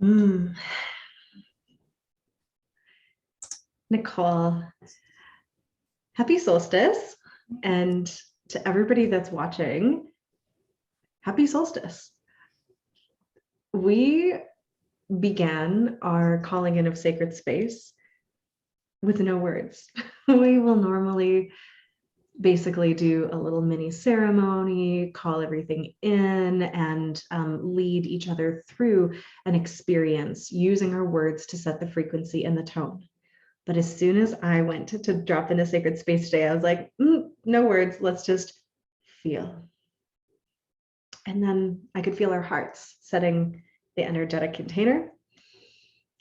Mm. Nicole, happy solstice. And to everybody that's watching, happy solstice. We began our calling in of sacred space with no words. We will normally basically do a little mini ceremony, call everything in, and lead each other through an experience using our words to set the frequency and the tone. But as soon as I went to drop into sacred space today, I was like, no words, let's just feel. And then I could feel our hearts setting the energetic container.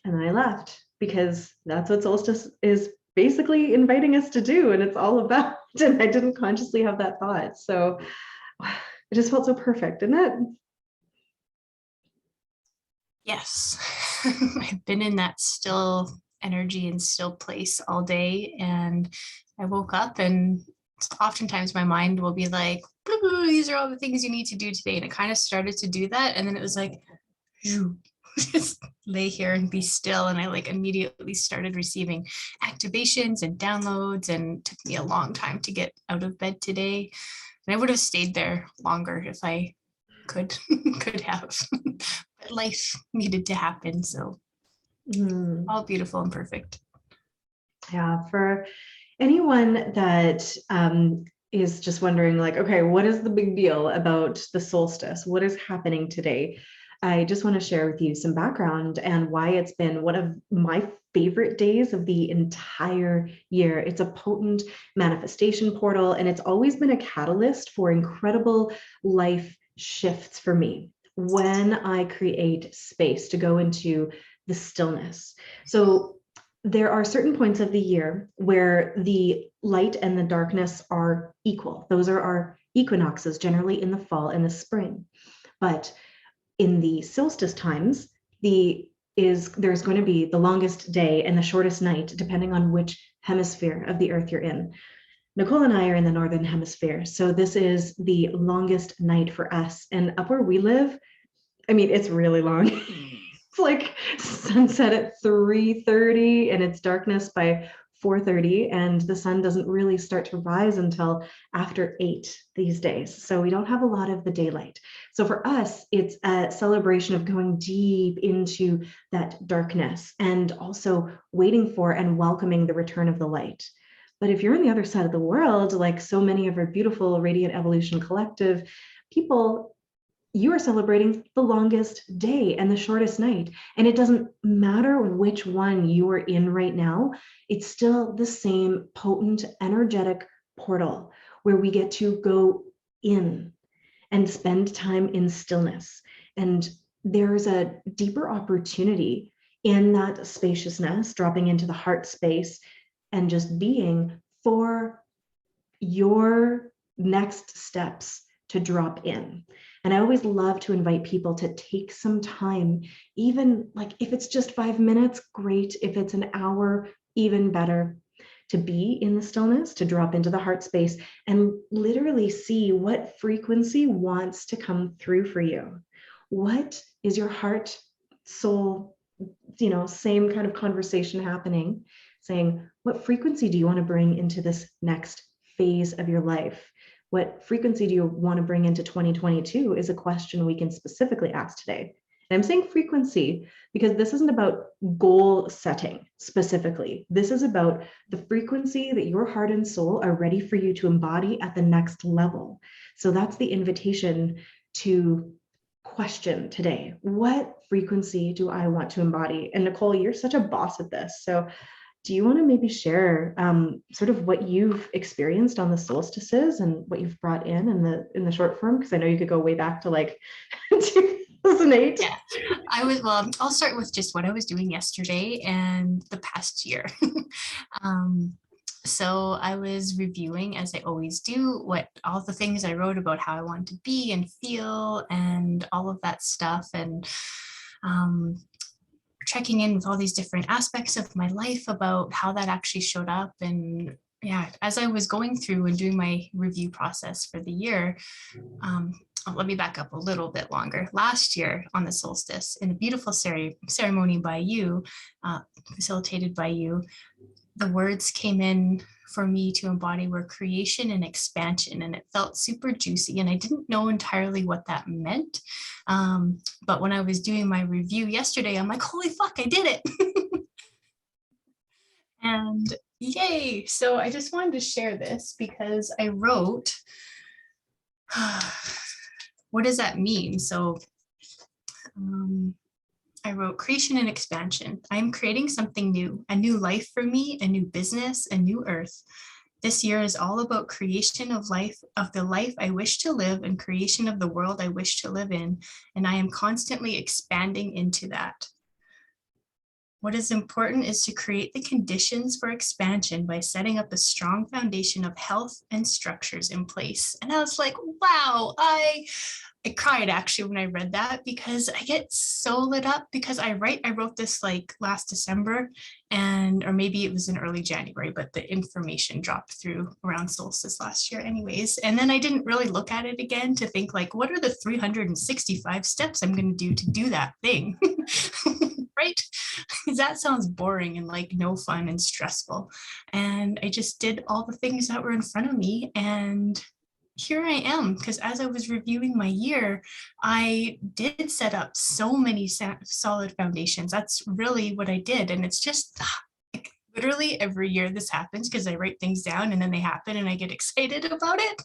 And then I left because that's what solstice is basically inviting us to do. And it's all about, and I didn't consciously have that thought. So it just felt so perfect, didn't it? Yes, I've been in that still energy and still place all day. And I woke up and oftentimes my mind will be like, these are all the things you need to do today. And it kind of started to do that. And then it was like, just lay here and be still. And I like immediately started receiving activations and downloads, and it took me a long time to get out of bed today. And I would have stayed there longer if I could have. But life needed to happen. So all beautiful and perfect. Yeah, for anyone that is just wondering, like, okay, what is the big deal about the solstice? What is happening today? I just want to share with you some background and why it's been one of my favorite days of the entire year. It's a potent manifestation portal, and it's always been a catalyst for incredible life shifts for me when I create space to go into the stillness. So there are certain points of the year where the light and the darkness are equal. Those are our equinoxes, generally in the fall and the spring. But in the solstice times, there's going to be the longest day and the shortest night, depending on which hemisphere of the earth you're in. Nicole and I are in the northern hemisphere, so this is the longest night for us. And up where we live, I mean, it's really long. It's like sunset at 3:30 and it's darkness by 4:30, and the sun doesn't really start to rise until after 8 these days. So we don't have a lot of the daylight. So for us, it's a celebration of going deep into that darkness and also waiting for and welcoming the return of the light. But if you're on the other side of the world, like so many of our beautiful Radiant Evolution Collective people, you are celebrating the longest day and the shortest night. And it doesn't matter which one you are in right now, it's still the same potent, energetic portal where we get to go in and spend time in stillness. And there's a deeper opportunity in that spaciousness, dropping into the heart space and just being for your next steps to drop in. And I always love to invite people to take some time, even like if it's just 5 minutes, great. If it's an hour, even better, to be in the stillness, to drop into the heart space and literally see what frequency wants to come through for you. What is your heart, soul, same kind of conversation happening, saying, what frequency do you want to bring into this next phase of your life? What frequency do you want to bring into 2022 is a question we can specifically ask today. And I'm saying frequency because this isn't about goal setting specifically. This is about the frequency that your heart and soul are ready for you to embody at the next level. So that's the invitation to question today. What frequency do I want to embody? And Nicole, you're such a boss at this. So do you want to maybe share sort of what you've experienced on the solstices and what you've brought in the short form? Because I know you could go way back to like 2008. Yeah, I'll start with just what I was doing yesterday and the past year. So I was reviewing, as I always do, what all the things I wrote about how I want to be and feel and all of that stuff, and checking in with all these different aspects of my life about how that actually showed up. And yeah, as I was going through and doing my review process for the year, let me back up a little bit longer. Last year on the solstice, in a beautiful ceremony by you, facilitated by you, the words came in for me to embody were creation and expansion, and it felt super juicy, and I didn't know entirely what that meant. But when I was doing my review yesterday, I'm like, holy fuck, I did it. And yay. So I just wanted to share this because I wrote, what does that mean? So I wrote creation and expansion. I'm creating something new, a new life for me, a new business, a new earth. This year is all about creation of life, of the life I wish to live, and creation of the world I wish to live in. And I am constantly expanding into that. What is important is to create the conditions for expansion by setting up a strong foundation of health and structures in place. And I was like, wow, I cried actually when I read that, because I get so lit up because I wrote this like last December, or maybe it was in early January, but the information dropped through around solstice last year anyways. And then I didn't really look at it again to think like, what are the 365 steps I'm going to do that thing? Right? Because that sounds boring and like no fun and stressful. And I just did all the things that were in front of me, and here I am, because as I was reviewing my year, I did set up so many solid foundations. That's really what I did. And it's just like, literally every year this happens because I write things down and then they happen and I get excited about it.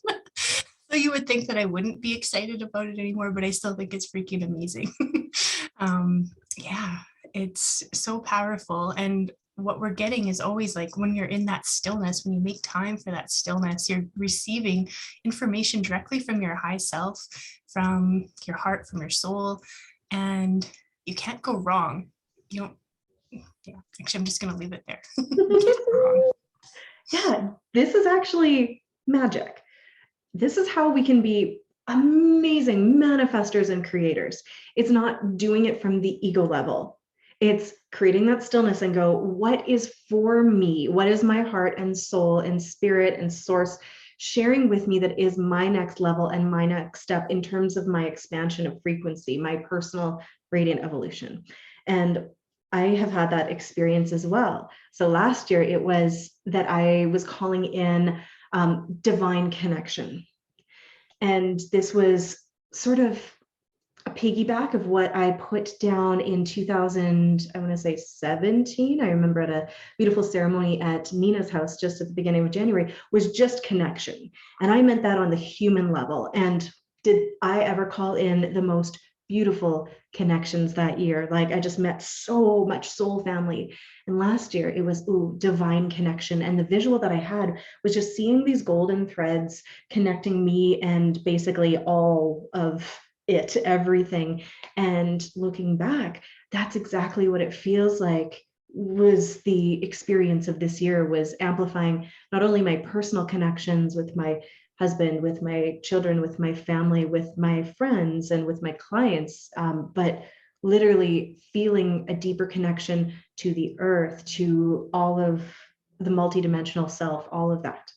So you would think that I wouldn't be excited about it anymore, but I still think it's freaking amazing. Yeah, it's so powerful. And what we're getting is always like when you're in that stillness, when you make time for that stillness, you're receiving information directly from your high self, from your heart, from your soul, and you can't go wrong. You don't, yeah, actually, I'm just going to leave it there. You can't go wrong. Yeah, this is actually magic. This is how we can be amazing manifestors and creators. It's not doing it from the ego level. It's creating that stillness and go, what is for me? What is my heart and soul and spirit and source sharing with me that is my next level and my next step in terms of my expansion of frequency, my personal radiant evolution? And I have had that experience as well. So last year it was that I was calling in divine connection. And this was sort of a piggyback of what I put down in 2017. I remember at a beautiful ceremony at Nina's house just at the beginning of January, was just connection. And I meant that on the human level. And did I ever call in the most beautiful connections that year? Like I just met so much soul family. And last year it was divine connection. And the visual that I had was just seeing these golden threads connecting me and basically all of it, everything. And looking back, that's exactly what it feels like was the experience of this year, was amplifying not only my personal connections with my husband, with my children, with my family, with my friends, and with my clients, but literally feeling a deeper connection to the earth, to all of the multidimensional self, all of that.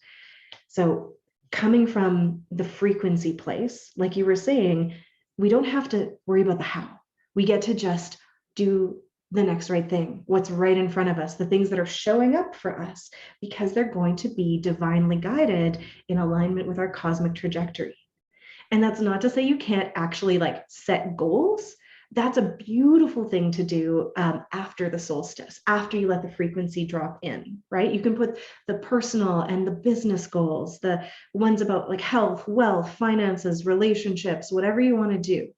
So coming from the frequency place, like you were saying, we don't have to worry about the how. We get to just do the next right thing, what's right in front of us, the things that are showing up for us, because they're going to be divinely guided in alignment with our cosmic trajectory. And that's not to say you can't actually like set goals. That's a beautiful thing to do after the solstice, after you let the frequency drop in, right? You can put the personal and the business goals, the ones about like health, wealth, finances, relationships, whatever you want to do.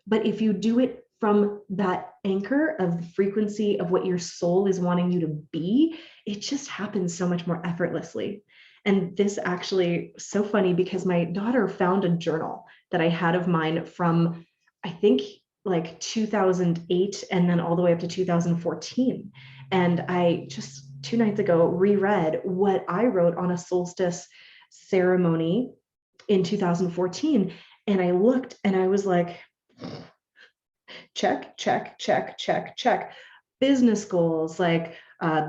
But if you do it from that anchor of the frequency of what your soul is wanting you to be, it just happens so much more effortlessly. And this actually so funny because my daughter found a journal that I had of mine from, I think, like 2008 and then all the way up to 2014. And I just 2 nights ago reread what I wrote on a solstice ceremony in 2014. And I looked and I was like, check, check, check, check, check. Business goals, like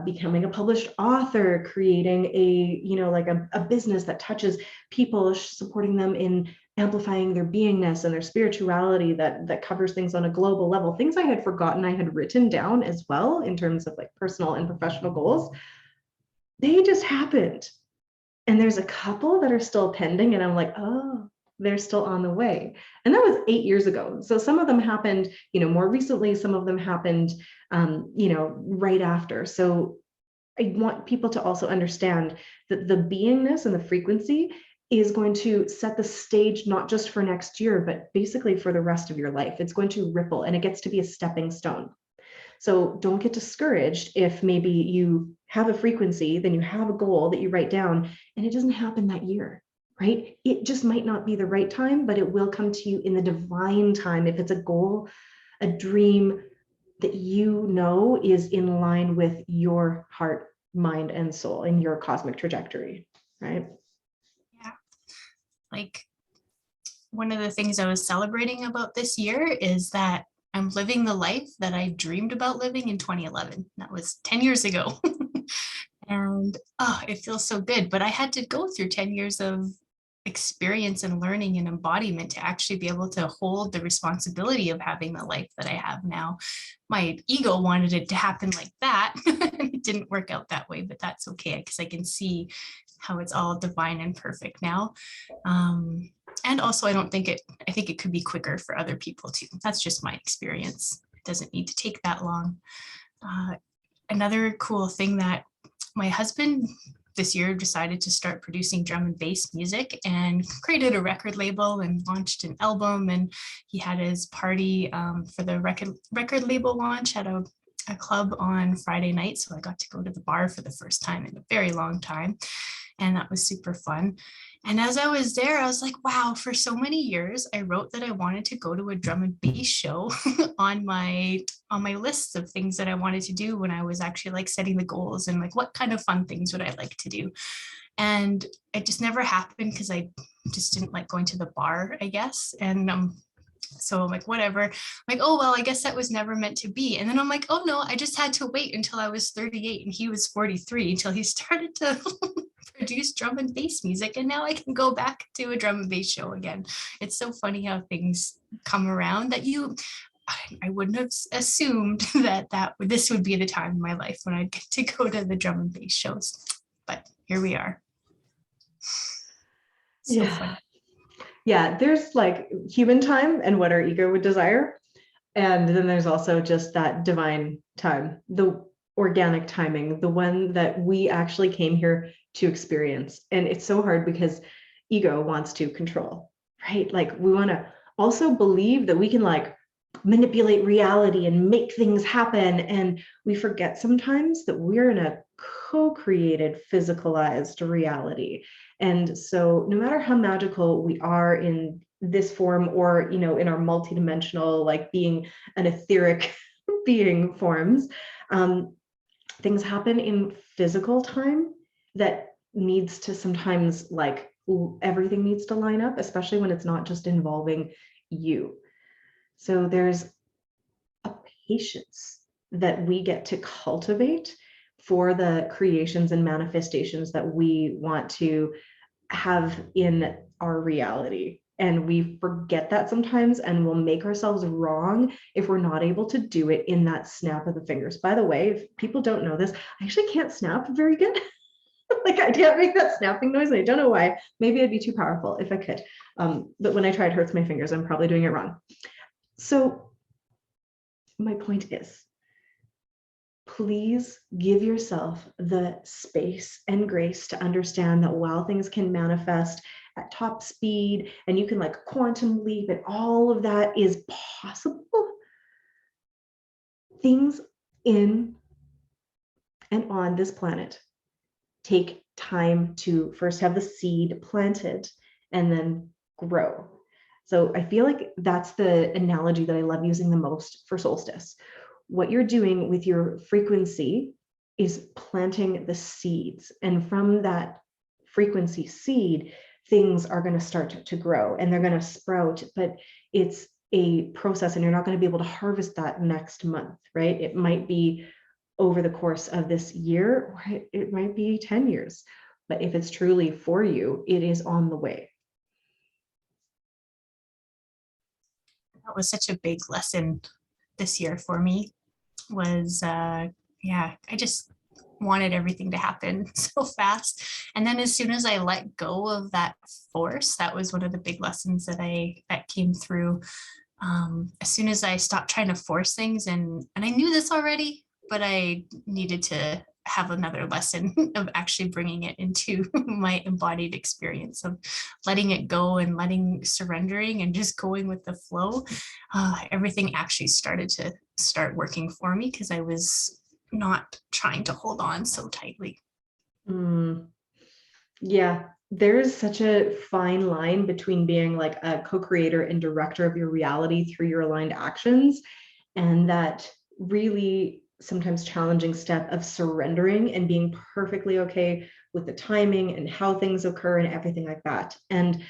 becoming a published author, creating a, like a business that touches people, supporting them in amplifying their beingness and their spirituality that covers things on a global level, things I had forgotten I had written down as well in terms of like personal and professional goals. They just happened. And there's a couple that are still pending, and I'm like, oh, they're still on the way. And that was 8 years ago. So some of them happened, more recently, some of them happened, right after. So I want people to also understand that the beingness and the frequency is going to set the stage, not just for next year, but basically for the rest of your life. It's going to ripple, and it gets to be a stepping stone. So don't get discouraged if maybe you have a frequency, then you have a goal that you write down, and it doesn't happen that year, right? It just might not be the right time, but it will come to you in the divine time if it's a goal, a dream that is in line with your heart, mind, and soul and your cosmic trajectory, right? Yeah. Like, one of the things I was celebrating about this year is that I'm living the life that I dreamed about living in 2011. That was 10 years ago. And it feels so good. But I had to go through 10 years of experience and learning and embodiment to actually be able to hold the responsibility of having the life that I have now. My ego wanted it to happen like that. It didn't work out that way, but that's okay, because I can see how it's all divine and perfect now. And also, I think it could be quicker for other people too. That's just my experience. It doesn't need to take that long. Another cool thing that my husband this year decided to start producing drum and bass music and created a record label and launched an album. And he had his party for the record label launch at a club on Friday night. So I got to go to the bar for the first time in a very long time. And that was super fun. And as I was there, I was like, wow, for so many years, I wrote that I wanted to go to a drum and bass show on my list of things that I wanted to do when I was actually like setting the goals and like, what kind of fun things would I like to do? And it just never happened because I just didn't like going to the bar, I guess. And so I'm like, whatever. I'm like, oh, well, I guess that was never meant to be. And then I'm like, oh, no, I just had to wait until I was 38 and he was 43 until he started to produce drum and bass music. And now I can go back to a drum and bass show again. It's so funny how things come around that I wouldn't have assumed that this would be the time in my life when I'd get to go to the drum and bass shows. But here we are. So funny. Yeah, there's like human time and what our ego would desire. And then there's also just that divine time, the organic timing, the one that we actually came here to experience. And it's so hard because ego wants to control, right? Like we want to also believe that we can like manipulate reality and make things happen. And we forget sometimes that we're in a co-created, physicalized reality. And so no matter how magical we are in this form or, in our multidimensional, like being an etheric being forms, things happen in physical time that needs to sometimes like everything needs to line up, especially when it's not just involving you. So there's a patience that we get to cultivate for the creations and manifestations that we want to have in our reality. And we forget that sometimes, and we'll make ourselves wrong if we're not able to do it in that snap of the fingers. By the way, if people don't know this, I actually can't snap very good. Like I can't make that snapping noise, and I don't know why. Maybe I'd be too powerful if I could. But when I try, it hurts my fingers. I'm probably doing it wrong. So my point is, please give yourself the space and grace to understand that while things can manifest at top speed and you can like quantum leap and all of that is possible, things in and on this planet take time to first have the seed planted and then grow. So I feel like that's the analogy that I love using the most for solstice. What you're doing with your frequency is planting the seeds. And from that frequency seed, things are going to start to grow and they're going to sprout, but it's a process and you're not going to be able to harvest that next month, right? It might be over the course of this year, or it might be 10 years. But if it's truly for you, it is on the way. That was such a big lesson this year for me was, yeah, I just wanted everything to happen so fast. And then as soon as I let go of that force, that was one of the big lessons that came through. As soon as I stopped trying to force things, and I knew this already, but I needed to have another lesson of actually bringing it into my embodied experience of letting it go and surrendering and just going with the flow. Everything actually started to start working for me because I was not trying to hold on so tightly. Mm, yeah, there is such a fine line between being like a co-creator and director of your reality through your aligned actions, and that really sometimes challenging step of surrendering and being perfectly okay with the timing and how things occur and everything like that. And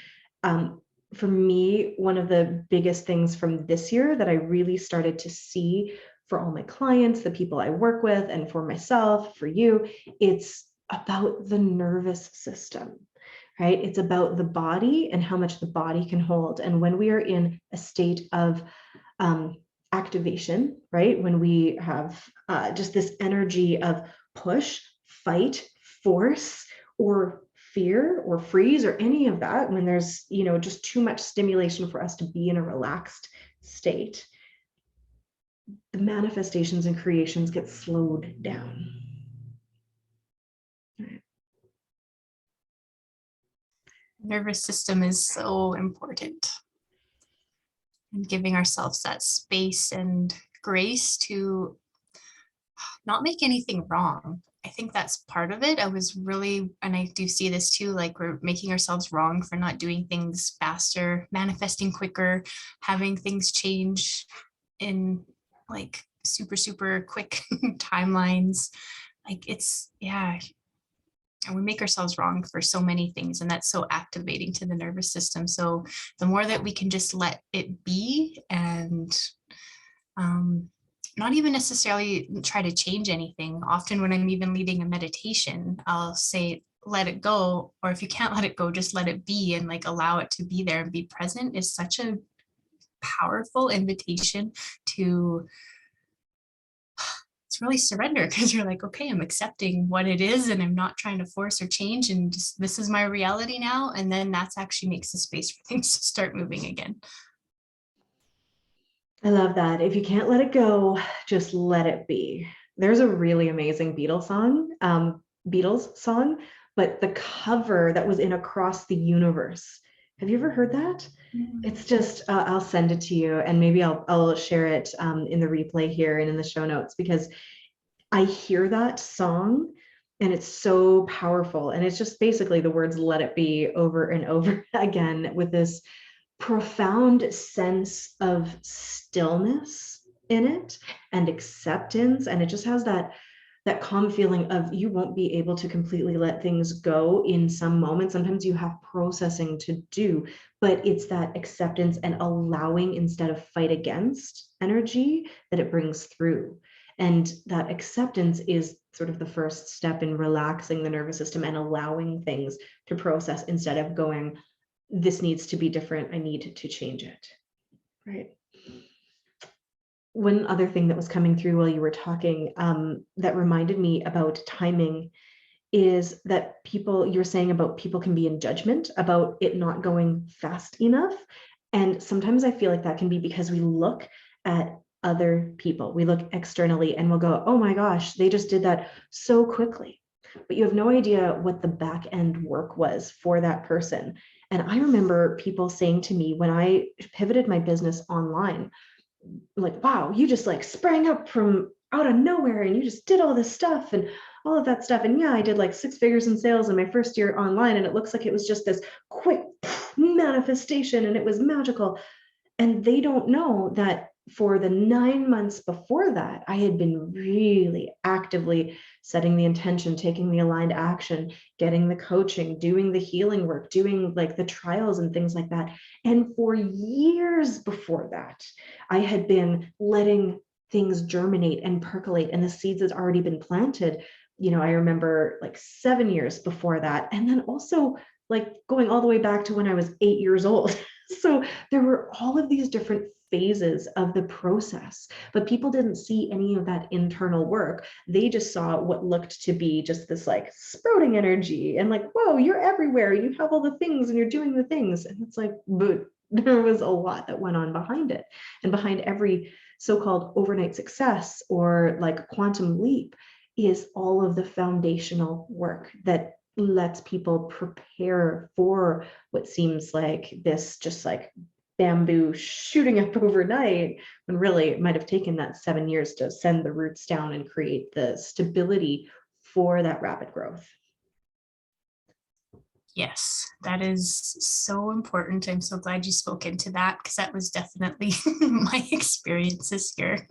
for me, one of the biggest things from this year that I really started to see for all my clients, the people I work with, and for myself, for you, it's about the nervous system, right? It's about the body and how much the body can hold. And when we are in a state of activation, right? When we have just this energy of push, fight, force, or fear or freeze or any of that, when there's, just too much stimulation for us to be in a relaxed state, the manifestations and creations get slowed down. Nervous system is so important, and giving ourselves that space and grace to not make anything wrong. I think that's part of it. I was really, and I do see this too, like we're making ourselves wrong for not doing things faster, manifesting quicker, having things change in like super, super quick timelines. Like it's, yeah. And we make ourselves wrong for so many things, and that's so activating to the nervous system. So the more that we can just let it be and not even necessarily try to change anything. Often when I'm even leading a meditation, I'll say, let it go. Or if you can't let it go, just let it be and like allow it to be there and be present is such a powerful invitation to it's really surrender, because you're like, okay, I'm accepting what it is and I'm not trying to force or change, and just this is my reality now. And then that's actually makes the space for things to start moving again. I love that. If you can't let it go, just let it be. There's a really amazing Beatles song, but the cover that was in Across the Universe. Have you ever heard that? It's just, I'll send it to you, and maybe I'll share it in the replay here and in the show notes, because I hear that song and it's so powerful. And it's just basically the words "let it be" over and over again, with this profound sense of stillness in it and acceptance. And it just has that calm feeling of you won't be able to completely let things go in some moments. Sometimes you have processing to do, but it's that acceptance and allowing instead of fight against energy that it brings through. And that acceptance is sort of the first step in relaxing the nervous system and allowing things to process instead of going, this needs to be different, I need to change it, right? One other thing that was coming through while you were talking that reminded me about timing is that you're saying about people can be in judgment about it not going fast enough. And sometimes I feel like that can be because we look at other people, we look externally and we'll go, oh my gosh, they just did that so quickly. But you have no idea what the back end work was for that person. And I remember people saying to me when I pivoted my business online, like, wow, you just like sprang up from out of nowhere and you just did all this stuff and all of that stuff. And yeah, I did like 6 figures in sales in my first year online. And it looks like it was just this quick manifestation and it was magical. And they don't know that for the 9 months before that, I had been really actively setting the intention, taking the aligned action, getting the coaching, doing the healing work, doing like the trials and things like that. And for years before that, I had been letting things germinate and percolate, and the seeds had already been planted. I remember like 7 years before that. And then also like going all the way back to when I was 8 years old. So there were all of these different phases of the process, but people didn't see any of that internal work. They just saw what looked to be just this like sprouting energy and like, whoa, you're everywhere, you have all the things and you're doing the things. And it's like, but there was a lot that went on behind it. And behind every so-called overnight success or like quantum leap is all of the foundational work that lets people prepare for what seems like this just like bamboo shooting up overnight, when really it might have taken that 7 years to send the roots down and create the stability for that rapid growth. Yes, that is so important. I'm so glad you spoke into that, because that was definitely my experience this year.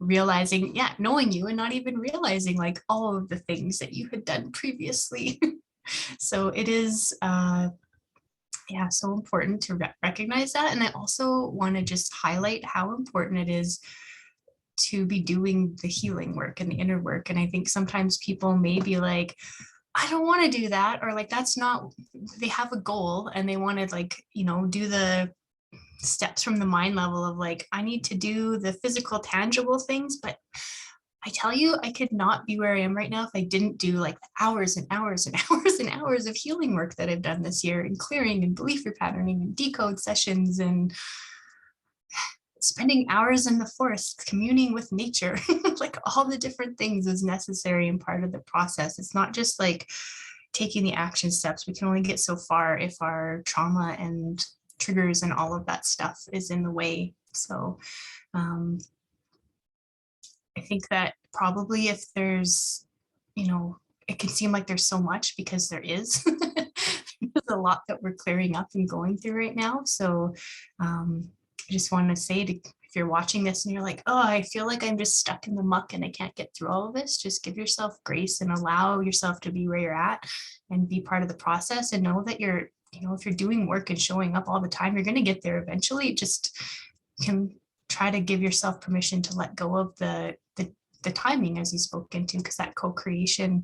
Realizing, yeah, knowing you and not even realizing like all of the things that you had done previously. So it is, yeah, so important to recognize that. And I also want to just highlight how important it is to be doing the healing work and the inner work. And I think sometimes people may be like, I don't want to do that, or like that's not, they have a goal and they want to like, you know, do the steps from the mind level of like, I need to do the physical tangible things. But I tell you, I could not be where I am right now if I didn't do like hours and hours and hours and hours of healing work that I've done this year, and clearing and belief repatterning and decode sessions and spending hours in the forest communing with nature. Like all the different things is necessary and part of the process. It's not just like taking the action steps. We can only get so far if our trauma and triggers and all of that stuff is in the way. So I think that probably if there's, you know, it can seem like there's so much, because there is. There's a lot that we're clearing up and going through right now. So I just want to say, to, if you're watching this and you're like, oh, I feel like I'm just stuck in the muck and I can't get through all of this, just give yourself grace and allow yourself to be where you're at and be part of the process, and know that you're, you know, if you're doing work and showing up all the time, you're going to get there eventually. Just can try to give yourself permission to let go of the timing, as you spoke into, because that co-creation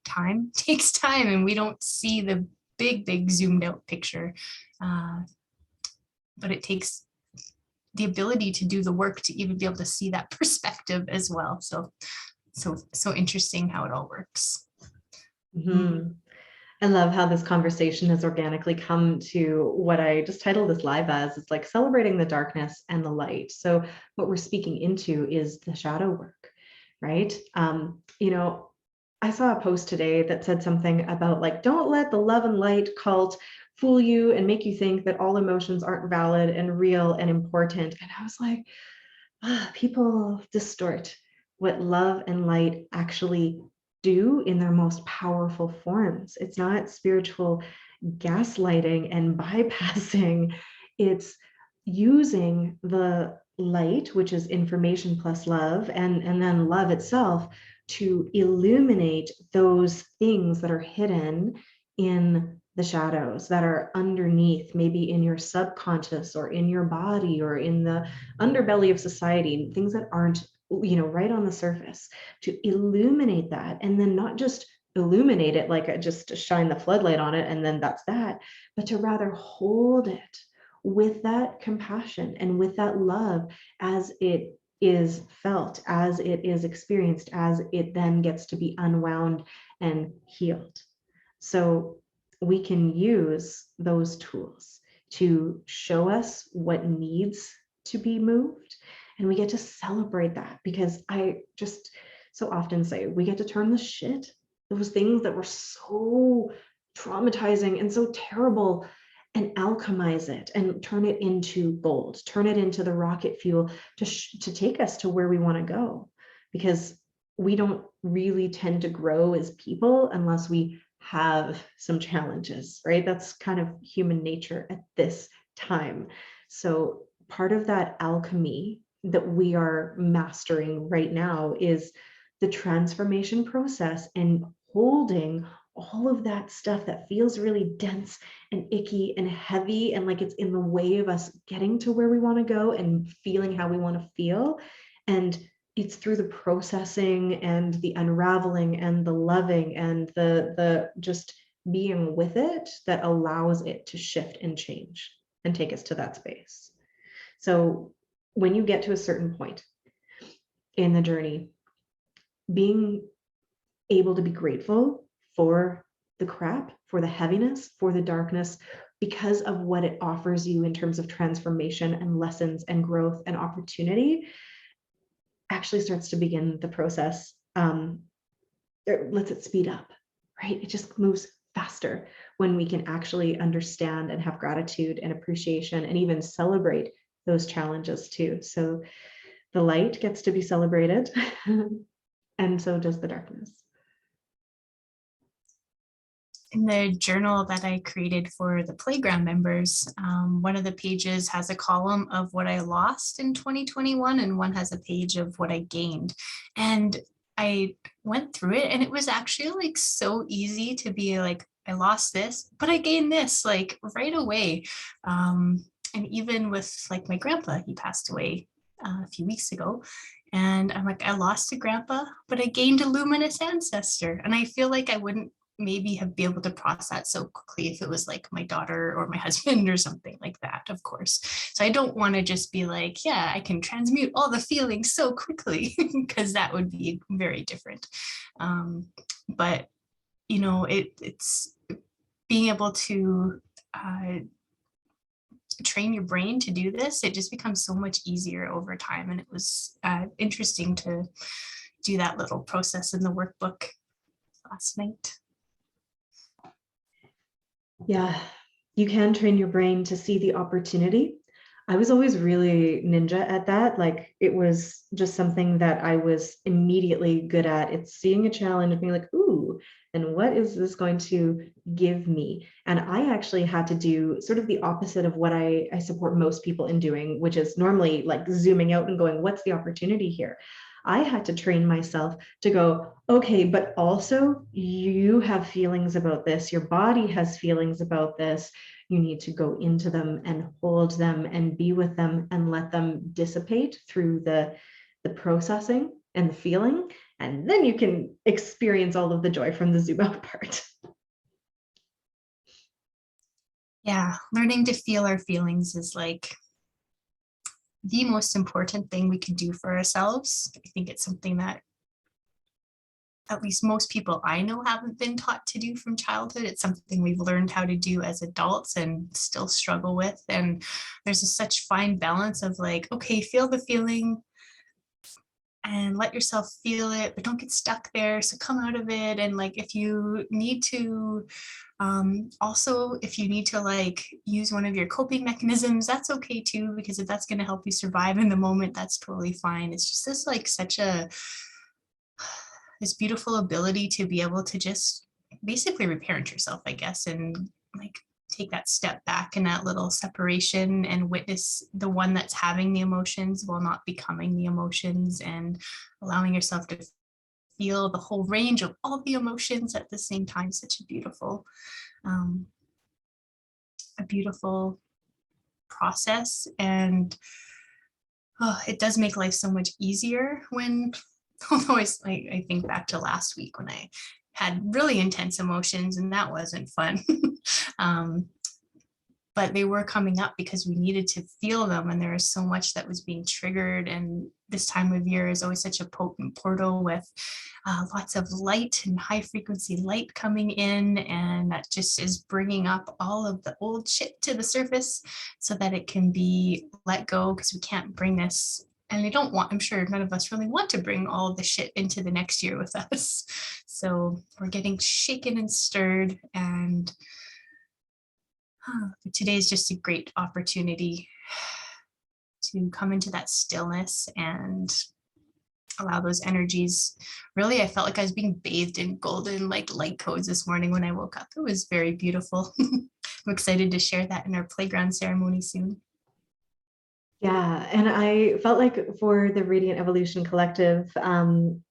time takes time, and we don't see the big zoomed out picture, but it takes the ability to do the work to even be able to see that perspective as well. So interesting how it all works. Mm-hmm. I love how this conversation has organically come to what I just titled this live as. It's like celebrating the darkness and the light. So what we're speaking into is the shadow work, right? You know, I saw a post today that said something about like, don't let the love and light cult fool you and make you think that all emotions aren't valid and real and important. And I was like, people distort what love and light actually do in their most powerful forms. It's not spiritual gaslighting and bypassing. It's using the light, which is information plus love, and then love itself, to illuminate those things that are hidden in the shadows, that are underneath, maybe in your subconscious or in your body or in the underbelly of society, things that aren't, you know, right on the surface, to illuminate that. And then not just illuminate it like just shine the floodlight on it and then that's that, but to rather hold it with that compassion and with that love as it is felt, as it is experienced, as it then gets to be unwound and healed. So we can use those tools to show us what needs to be moved, and we get to celebrate that, because I just so often say we get to turn the shit, those things that were so traumatizing and so terrible, and alchemize it and turn it into gold, turn it into the rocket fuel to take us to where we want to go. Because we don't really tend to grow as people unless we have some challenges, right? That's kind of human nature at this time. So part of that alchemy that we are mastering right now is the transformation process, and holding all of that stuff that feels really dense and icky and heavy and like it's in the way of us getting to where we want to go and feeling how we want to feel. And it's through the processing and the unraveling and the loving and the just being with it that allows it to shift and change and take us to that space. So when you get to a certain point in the journey, being able to be grateful for the crap, for the heaviness, for the darkness, because of what it offers you in terms of transformation and lessons and growth and opportunity, actually starts to begin the process. It lets it speed up, right? It just moves faster when we can actually understand and have gratitude and appreciation and even celebrate those challenges too. So the light gets to be celebrated, and so does the darkness. In the journal that I created for the playground members, one of the pages has a column of what I lost in 2021 and one has a page of what I gained. And I went through it and it was actually like so easy to be like, I lost this, but I gained this like right away. And even with like my grandpa, he passed away a few weeks ago. And I'm like, I lost a grandpa, but I gained a luminous ancestor. And I feel like I wouldn't maybe have been able to process that so quickly if it was like my daughter or my husband or something like that, of course. So I don't want to just be like, yeah, I can transmute all the feelings so quickly, because that would be very different. But, you know, it's being able to train your brain to do this. It just becomes so much easier over time. And it was interesting to do that little process in the workbook last night. Yeah, you can train your brain to see the opportunity. I was always really ninja at that. Like it was just something that I was immediately good at. It's seeing a challenge and being like, ooh, and what is this going to give me? And I actually had to do sort of the opposite of what I support most people in doing, which is normally like zooming out and going, what's the opportunity here? I had to train myself to go, okay, but also you have feelings about this. Your body has feelings about this. You need to go into them and hold them and be with them and let them dissipate through the processing and the feeling. And then you can experience all of the joy from the zoom out part. Yeah, learning to feel our feelings is like the most important thing we can do for ourselves. I think it's something that at least most people I know haven't been taught to do from childhood. It's something we've learned how to do as adults and still struggle with. And there's such fine balance of like, okay, feel the feeling and let yourself feel it, but don't get stuck there. So come out of it. And like, if you need to, also, if you need to like use one of your coping mechanisms, that's okay too, because if that's going to help you survive in the moment, that's totally fine. It's just this like this beautiful ability to be able to just basically reparent yourself, I guess, and like take that step back and that little separation and witness the one that's having the emotions while not becoming the emotions, and allowing yourself to feel the whole range of all the emotions at the same time. Such a beautiful process. And it does make life so much easier when, although I think back to last week when I had really intense emotions and that wasn't fun. But they were coming up because we needed to feel them, and there was so much that was being triggered. And this time of year is always such a potent portal with lots of light and high frequency light coming in, and that just is bringing up all of the old shit to the surface so that it can be let go, because we can't bring this, and I'm sure none of us really want to bring all the shit into the next year with us. So we're getting shaken and stirred, and today is just a great opportunity to come into that stillness and allow those energies. Really, I felt like I was being bathed in golden like light codes this morning when I woke up. It was very beautiful. I'm excited to share that in our playground ceremony soon. Yeah, and I felt like for the Radiant Evolution Collective, and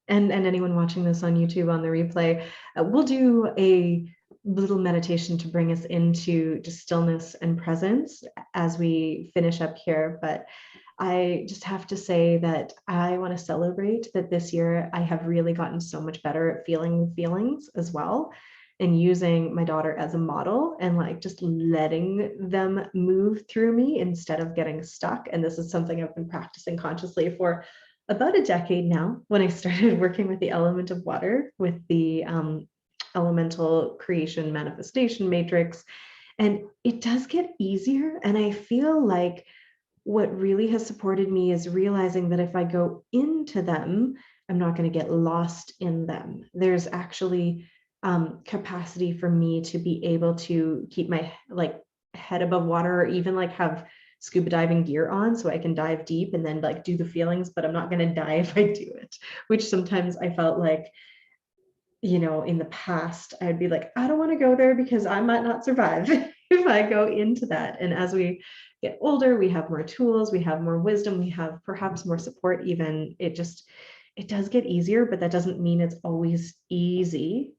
anyone watching this on YouTube on the replay, we'll do a little meditation to bring us into just stillness and presence as we finish up here. But I just have to say that I want to celebrate that this year I have really gotten so much better at feeling feelings as well. and using my daughter as a model and like just letting them move through me instead of getting stuck. And this is something I've been practicing consciously for about a decade now, when I started working with the element of water with the elemental creation manifestation matrix. And it does get easier. And I feel like what really has supported me is realizing that if I go into them, I'm not going to get lost in them. There's actually capacity for me to be able to keep my like head above water, or even like have scuba diving gear on so I can dive deep and then like do the feelings, but I'm not going to die if I do it, which sometimes I felt like, you know, in the past, I'd be like, I don't want to go there because I might not survive if I go into that. And as we get older, we have more tools, we have more wisdom, we have perhaps more support even. It does get easier, but that doesn't mean it's always easy.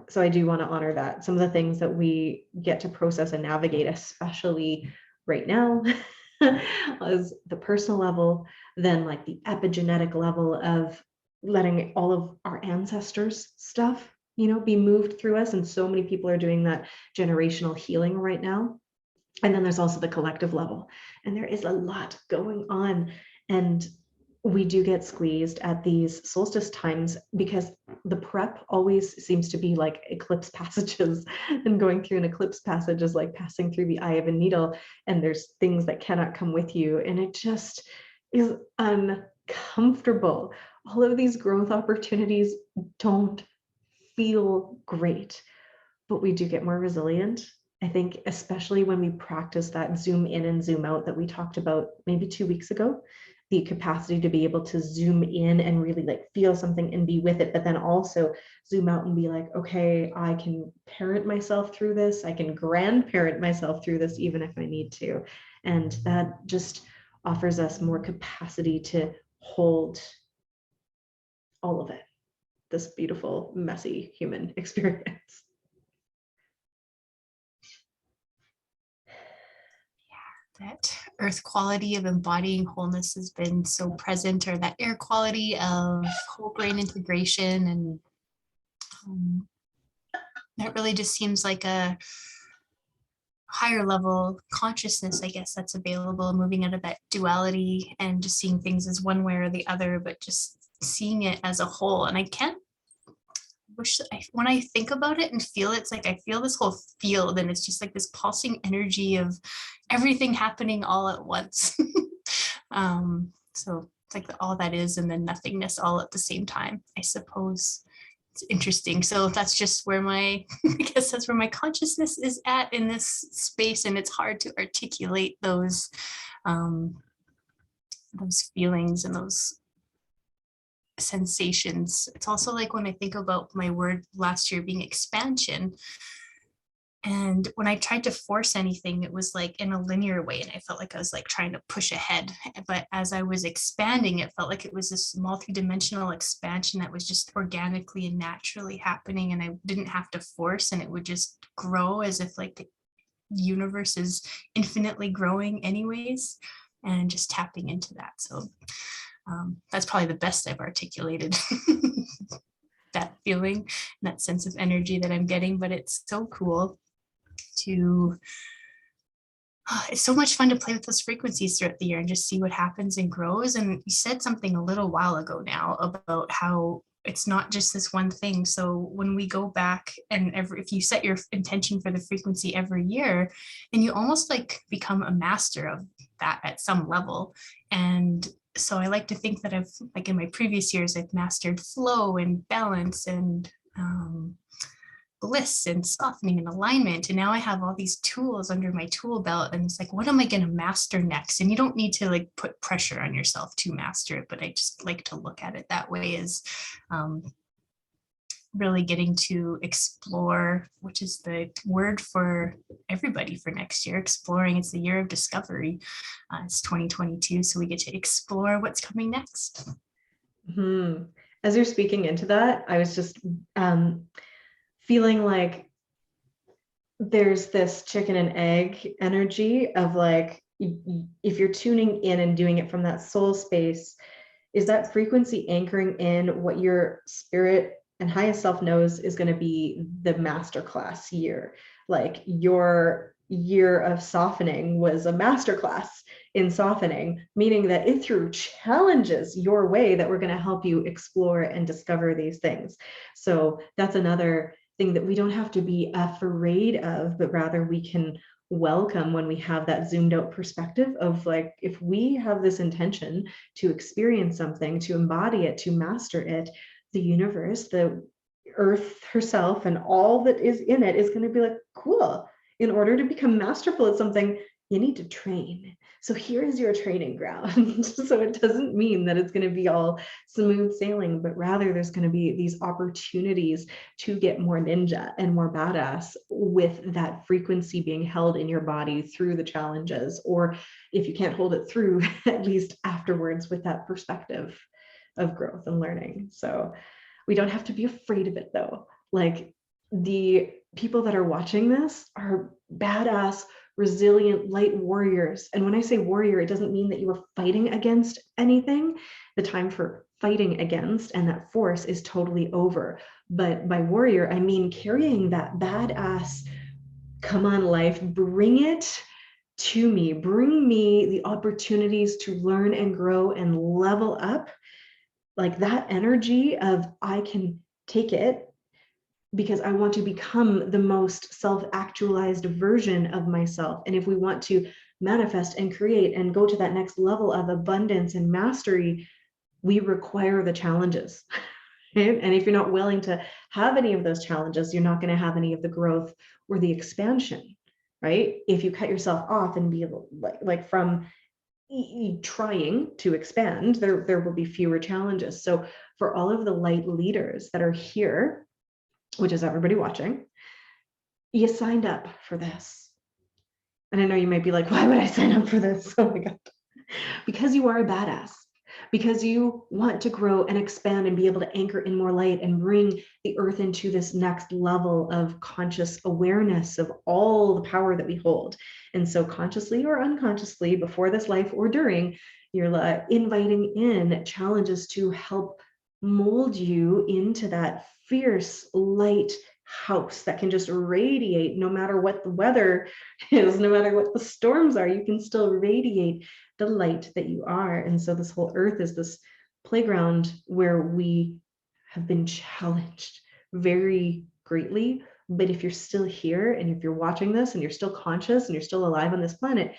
So I do want to honor that. Some of the things that we get to process and navigate, especially right now, is the personal level, then like the epigenetic level of letting all of our ancestors stuff, you know, be moved through us. And so many people are doing that generational healing right now. And then there's also the collective level. And there is a lot going on. And we do get squeezed at these solstice times because the prep always seems to be like eclipse passages, and going through an eclipse passage is like passing through the eye of a needle, and there's things that cannot come with you, and it just is uncomfortable. All of these growth opportunities don't feel great, but we do get more resilient. I think especially when we practice that zoom in and zoom out that we talked about maybe 2 weeks ago, the capacity to be able to zoom in and really like feel something and be with it, but then also zoom out and be like, okay, I can parent myself through this. I can grandparent myself through this, even if I need to. And that just offers us more capacity to hold all of it, this beautiful, messy human experience. That earth quality of embodying wholeness has been so present, or that air quality of whole brain integration. And that really just seems like a higher level consciousness, I guess, that's available, moving out of that duality and just seeing things as one way or the other, but just seeing it as a whole. And I can't when I think about it and feel it, it's like I feel this whole field, and it's just like this pulsing energy of everything happening all at once. So it's like all that is, and then nothingness all at the same time, I suppose. It's interesting. So that's just where I guess that's where my consciousness is at in this space, and it's hard to articulate those feelings and those sensations. It's also like when I think about my word last year being expansion, and when I tried to force anything, it was like in a linear way, and I felt like I was like trying to push ahead. But as I was expanding, it felt like it was this multidimensional expansion that was just organically and naturally happening, and I didn't have to force, and it would just grow as if like the universe is infinitely growing anyways, and just tapping into that. So that's probably the best I've articulated that feeling and that sense of energy that I'm getting. But it's so cool to, it's so much fun to play with those frequencies throughout the year and just see what happens and grows. And you said something a little while ago now about how it's not just this one thing. So when we go back and if you set your intention for the frequency every year, then you almost like become a master of that at some level. And so I like to think that I've, like in my previous years, I've mastered flow and balance and bliss and softening and alignment. And now I have all these tools under my tool belt, and it's like, what am I going to master next? And you don't need to like put pressure on yourself to master it, but I just like to look at it that way, as really getting to explore, which is the word for everybody for next year. Exploring, it's the year of discovery. It's 2022, so we get to explore what's coming next. Mm-hmm. As you're speaking into that, I was just feeling like there's this chicken and egg energy of like, if you're tuning in and doing it from that soul space, is that frequency anchoring in what your spirit and highest self knows is going to be the masterclass year. Like your year of softening was a masterclass in softening, meaning that it threw challenges your way that were going to help you explore and discover these things. So that's another thing that we don't have to be afraid of, but rather we can welcome when we have that zoomed out perspective of like, if we have this intention to experience something, to embody it, to master it, the universe, the earth herself, and all that is in it is going to be like, cool. In order to become masterful at something, you need to train. So here is your training ground. So it doesn't mean that it's going to be all smooth sailing, but rather there's going to be these opportunities to get more ninja and more badass with that frequency being held in your body through the challenges, or if you can't hold it through, at least afterwards with that perspective of growth and learning. So we don't have to be afraid of it though. Like, the people that are watching this are badass, resilient, light warriors. And when I say warrior, it doesn't mean that you are fighting against anything. The time for fighting against and that force is totally over. But by warrior, I mean carrying that badass, come on life, bring it to me, bring me the opportunities to learn and grow and level up. Like that energy of I can take it because I want to become the most self-actualized version of myself. And if we want to manifest and create and go to that next level of abundance and mastery, we require the challenges. Right? And if you're not willing to have any of those challenges, you're not going to have any of the growth or the expansion, right? If you cut yourself off and be like from trying to expand, there will be fewer challenges. So for all of the light leaders that are here, which is everybody watching, you signed up for this. And I know you might be like, why would I sign up for this? Oh my God. Because you are a badass. Because you want to grow and expand and be able to anchor in more light and bring the earth into this next level of conscious awareness of all the power that we hold. And so consciously or unconsciously, before this life or during, you're inviting in challenges to help mold you into that fierce light house that can just radiate no matter what the weather is, no matter what the storms are, you can still radiate the light that you are. And so this whole earth is this playground where we have been challenged very greatly. But if you're still here and if you're watching this and you're still conscious and you're still alive on this planet,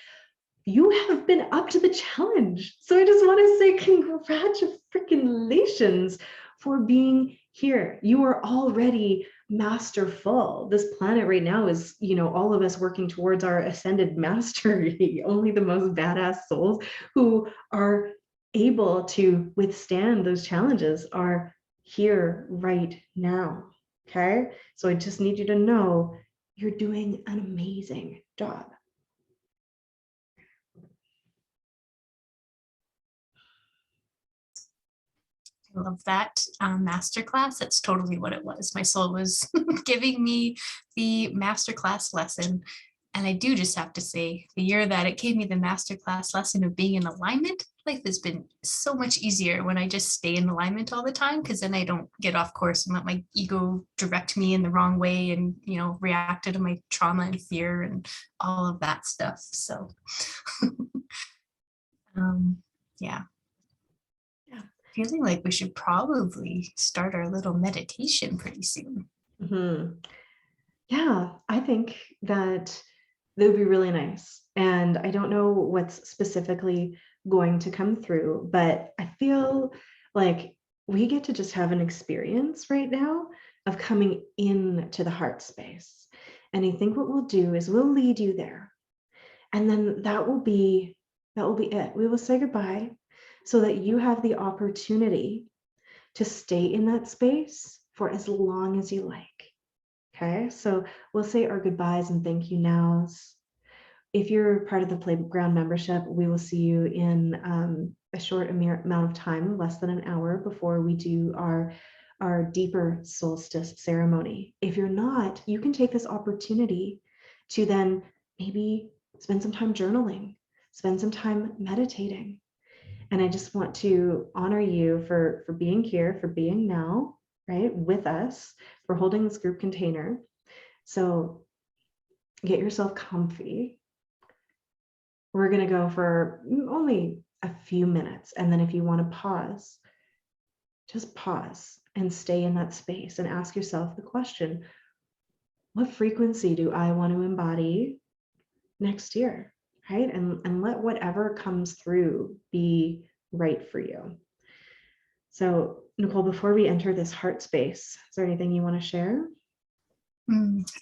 you have been up to the challenge. So I just want to say congratulations for being here. You are already masterful. This planet right now is, all of us working towards our ascended mastery. Only the most badass souls who are able to withstand those challenges are here right now. Okay. So I just need you to know you're doing an amazing job. I love that masterclass. That's totally what it was. My soul was giving me the masterclass lesson. And I do just have to say, the year that it gave me the masterclass lesson of being in alignment, life has been so much easier when I just stay in alignment all the time, because then I don't get off course and let my ego direct me in the wrong way and, react to my trauma and fear and all of that stuff. So, yeah. Feeling like we should probably start our little meditation pretty soon. Mm-hmm. Yeah, I think that would be really nice. And I don't know what's specifically going to come through, but I feel like we get to just have an experience right now of coming into the heart space. And I think what we'll do is we'll lead you there. And then that will be it. We will say goodbye so that you have the opportunity to stay in that space for as long as you like. Okay, so we'll say our goodbyes and thank you nows. If you're part of the playground membership, we will see you in a short amount of time, less than an hour, before we do our deeper solstice ceremony. If you're not, you can take this opportunity to then maybe spend some time journaling, spend some time meditating. And I just want to honor you for being here, for being now, right, with us. We're holding this group container. So get yourself comfy. We're going to go for only a few minutes. And then if you want to pause, just pause and stay in that space and ask yourself the question, what frequency do I want to embody next year, right? And let whatever comes through be right for you. So, Nicole, before we enter this heart space, is there anything you want to share?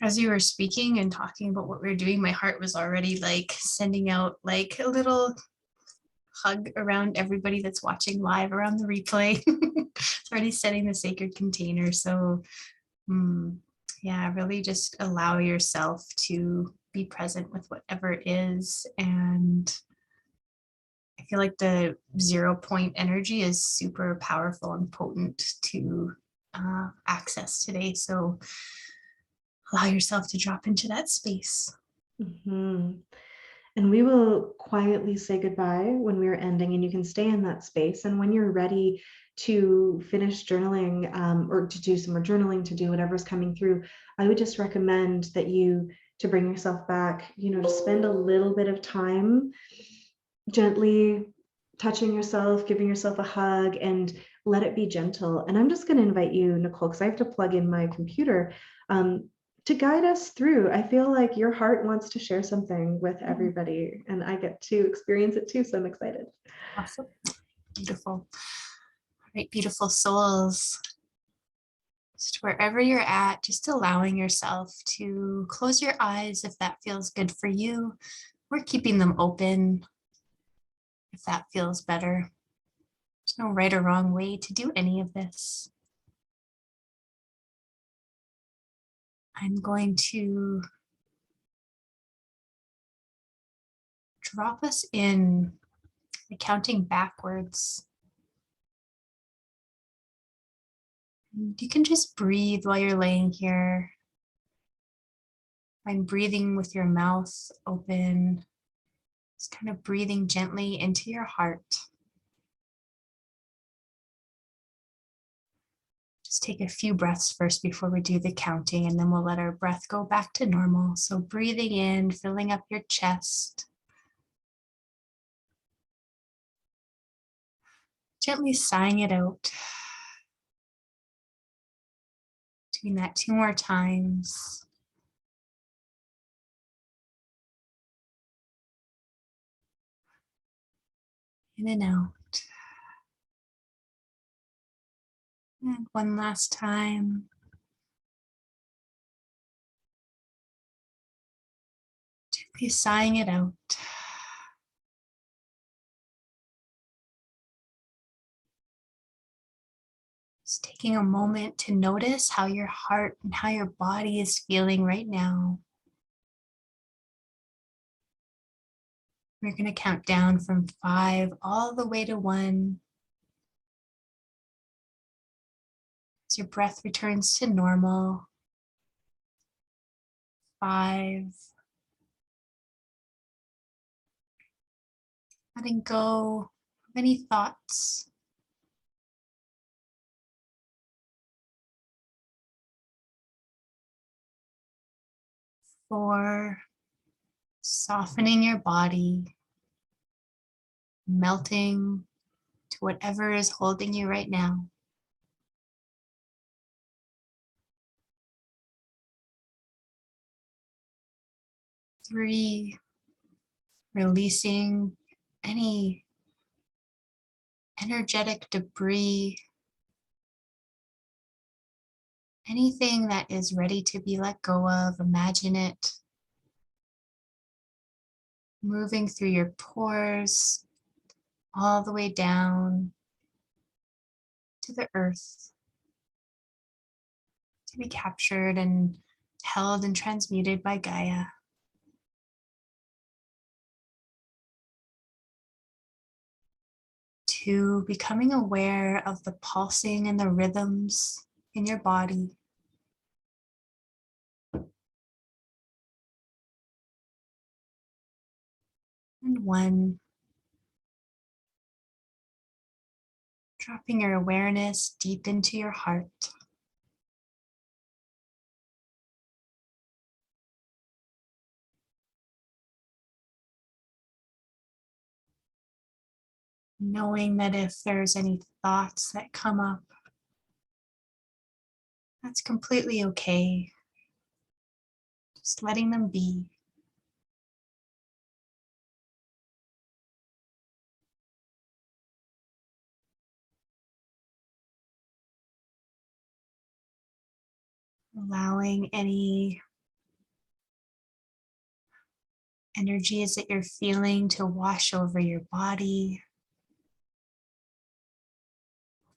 As you were speaking and talking about what we were doing, my heart was already like sending out like a little hug around everybody that's watching live around the replay. It's already setting the sacred container. So yeah, really just allow yourself to be present with whatever it is. And I feel like the 0 point energy is super powerful and potent to access today. So allow yourself to drop into that space. Mm-hmm. And we will quietly say goodbye when we are ending, and you can stay in that space. And when you're ready to finish journaling or to do some more journaling, to do whatever's coming through, I would just recommend that you to bring yourself back, to spend a little bit of time gently touching yourself, giving yourself a hug, and let it be gentle. And I'm just going to invite you, Nicole, because I have to plug in my computer, to guide us through. I feel like your heart wants to share something with everybody, and I get to experience it too. So I'm excited. Awesome. Beautiful. All right, beautiful souls. Just wherever you're at, just allowing yourself to close your eyes if that feels good for you. We're keeping them open if that feels better. There's no right or wrong way to do any of this. I'm going to drop us in counting backwards. And you can just breathe while you're laying here. Find breathing with your mouth open. Just kind of breathing gently into your heart. Just take a few breaths first before we do the counting, and then we'll let our breath go back to normal. So breathing in, filling up your chest. Gently sighing it out. Doing that 2 more times. In and out. And one last time. Gently sighing it out. Just taking a moment to notice how your heart and how your body is feeling right now. We're going to count down from 5 all the way to 1. As your breath returns to normal. 5. Letting go of any thoughts. 4. Softening your body. Melting to whatever is holding you right now. 3. Releasing any energetic debris, anything that is ready to be let go of. Imagine it moving through your pores all the way down to the earth to be captured and held and transmuted by Gaia. To becoming aware of the pulsing and the rhythms in your body. And 1. Dropping your awareness deep into your heart. Knowing that if there's any thoughts that come up, that's completely okay. Just letting them be. Allowing any energies that you're feeling to wash over your body.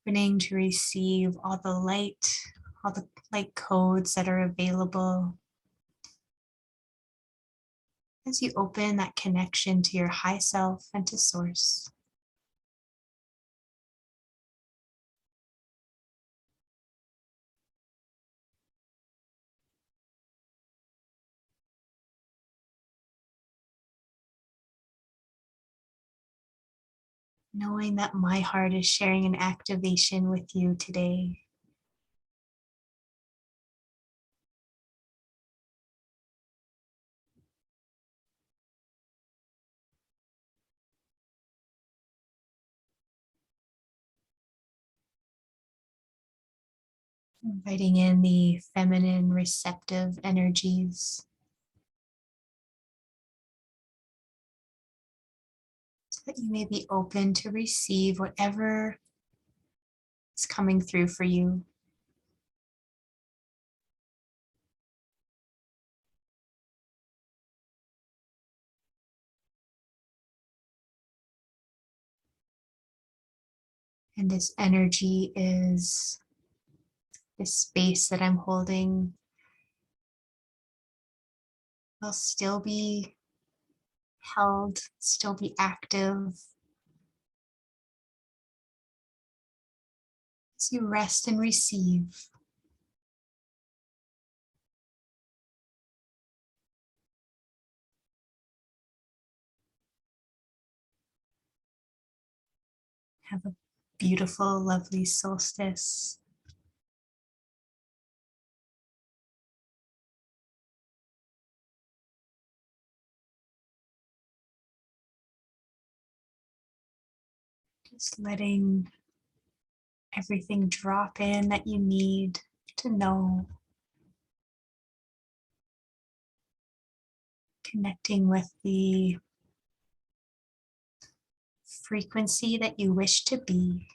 Opening to receive all the light codes that are available. As you open that connection to your high self and to source. Knowing that my heart is sharing an activation with you today. Inviting in the feminine receptive energies so that you may be open to receive whatever is coming through for you. And this energy is this space that I'm holding will still be held, still be active as you rest and receive. Have a beautiful, lovely solstice. Just letting everything drop in that you need to know. Connecting with the frequency that you wish to be.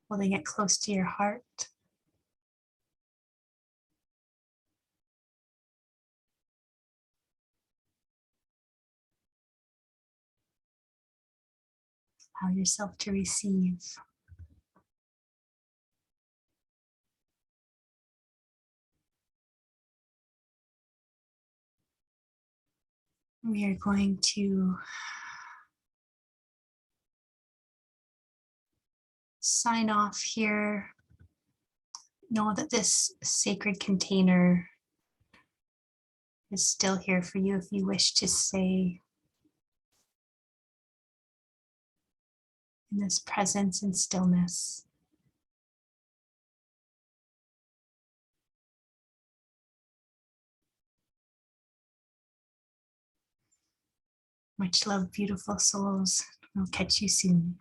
Holding it close to your heart. Allow yourself to receive. We are going to sign off here. Know that this sacred container is still here for you if you wish to stay in this presence and stillness. Much love, beautiful souls. I'll catch you soon.